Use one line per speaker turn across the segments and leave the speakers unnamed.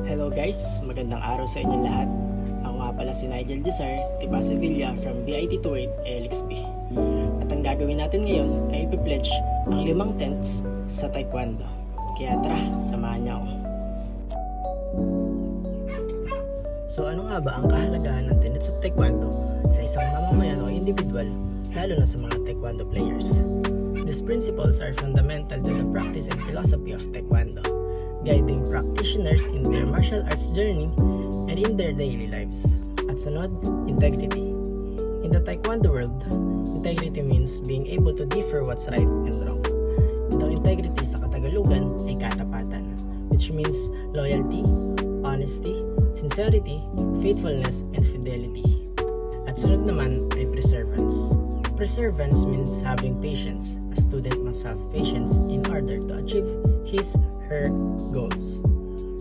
Hello guys, magandang araw sa inyong lahat. Ako nga pala si Nigel Desar, Tipa Sevilla from BIT28 LXB. At ang gagawin natin ngayon ay ipipledge ang 5 tenets sa Taekwondo. Kaya tara, samahan niyo ako. So ano nga ba ang kahalagahan ng tenets of Taekwondo sa isang mamamayan o individual, lalo na sa mga Taekwondo players? These principles are fundamental to the practice and philosophy of Taekwondo, guiding practitioners in their martial arts journey and in their daily lives. At sunod, integrity. In the Taekwondo world, integrity means being able to differ what's right and wrong. Itong integrity sa Katagalugan ay katapatan, which means loyalty, honesty, sincerity, faithfulness, and fidelity. At sunod naman ay perseverance. Perseverance means having patience. A student must have patience in order to achieve his her goals.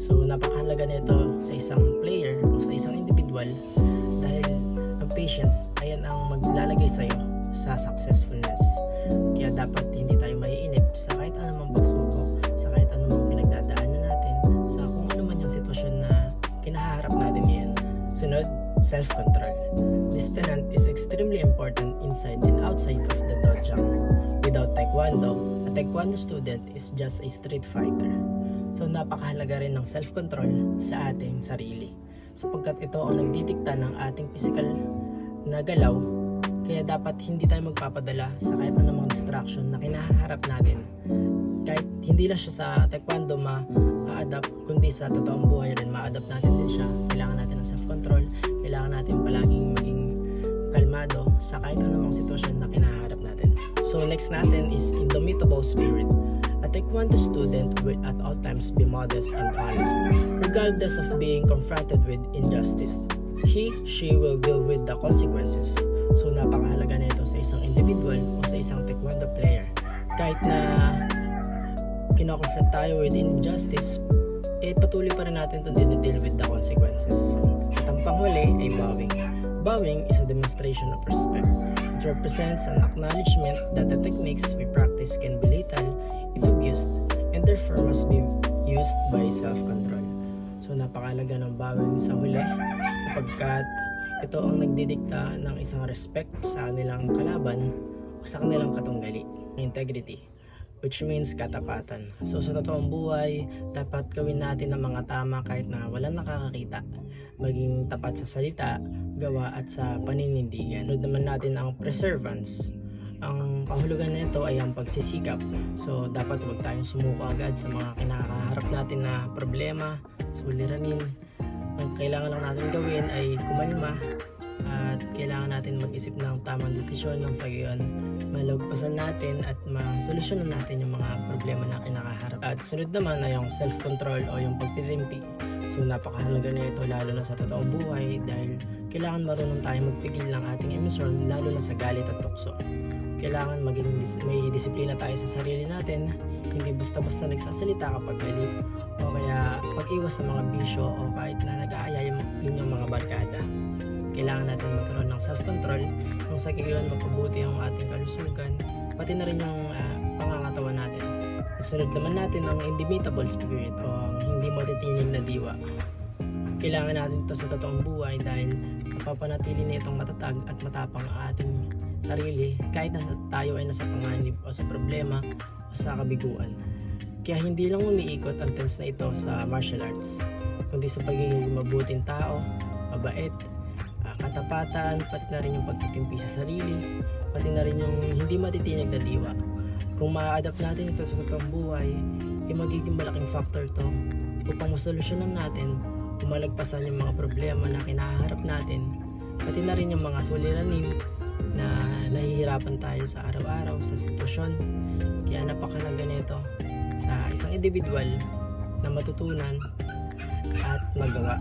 So napakahalaga nito sa isang player o sa isang individual dahil ang patience ayan ang maglalagay sa iyo sa successfulness. Kaya dapat hindi tayo maiinip sa kahit anumang pagsubok, sa kahit anumang pinagdadaanan natin, sa kung ano man yung sitwasyon na kinaharap natin ngayon. Sunod, self-control. This tenet is extremely important inside and outside of the dojo. Without Taekwondo, a Taekwondo student is just a street fighter. So napakahalaga rin ng self-control sa ating sarili, sapagkat ito ang nagdidikta ng ating physical na galaw. Kaya dapat hindi tayo magpapadala sa kahit anumang distraction na kinaharap natin. Kahit hindi lang siya sa Taekwondo ma-adapt, kundi sa totoong buhay rin ma-adapt natin din siya. Kailangan natin ng self-control, kailangan natin palaging maging kalmado sa kahit anumang sitwasyon na kinaharap natin. So next natin is indomitable spirit. A Taekwondo student will at all times be modest and honest, regardless of being confronted with injustice. She will deal with the consequences. So napakahalaga na ito sa isang individual o sa isang Taekwondo player. Kahit na kinoconfront tayo with injustice, patuloy pa rin natin itong deal with the consequences. At ang panghuli ay bowing. Bowing is a demonstration of respect. It represents an acknowledgement that the techniques we practice can be lethal if abused and therefore must be used by self-control. So napakahalaga ng bowing sa huli sapagkat ito ang nagdidikta ng isang respect sa kanilang kalaban o sa kanilang katunggali. Integrity, which means katapatan. So sa totoong buhay, dapat gawin natin ang mga tama kahit na walang nakakakita. Maging tapat sa salita, gawa at sa paninindigan. Sunod naman natin ang perseverance. Ang kahulugan nito ay ang pagsisikap. So dapat huwag tayong sumuko agad sa mga kinakaharap natin na problema, suliranin. Ang kailangan lang natin gawin ay kumalma at kailangan natin mag-isip ng tamang desisyon nang sa gayon malagpasan natin at masolusyonan natin yung mga problema na kinakaharap. At sunod naman ay yung self-control o yung pagtitimpi. So napakahalaga na ito lalo na sa totoong buhay dahil kailangan marunong tayo magpigil ng ating emosyon lalo na sa galit at tukso. Kailangan may disiplina tayo sa sarili natin, hindi basta-basta nagsasalita kapag galit o kaya pag-iwas sa mga bisyo o kahit na nag-aaya yung mga barkada. Kailangan natin magkaroon ng self-control nang sa gayon mapabuti ang ating kalusugan pati na rin yung pangangatawan natin. At sunod naman natin ang indomitable spirit o ang hindi matitinig na diwa. Kailangan natin ito sa totoong buhay dahil mapapanatili na itong matatag at matapang ang ating sarili kahit na tayo ay nasa panganib o sa problema o sa kabiguan. Kaya hindi lang umiikot ang tenets na ito sa martial arts, kundi sa pagiging mabuting tao, mabait, katapatan, pati na rin yung pagtitimpi sa sarili, pati na rin yung hindi matitinig na diwa. Kung ma-adapt natin ito sa totoong buhay, magiging malaking factor to upang masolusyonan natin umalagpasan yung mga problema na kinaharap natin, pati na rin yung mga suliranin na nahihirapan tayo sa araw-araw sa sitwasyon. Kaya napakahalaga nito sa isang individual na matutunan at magawa.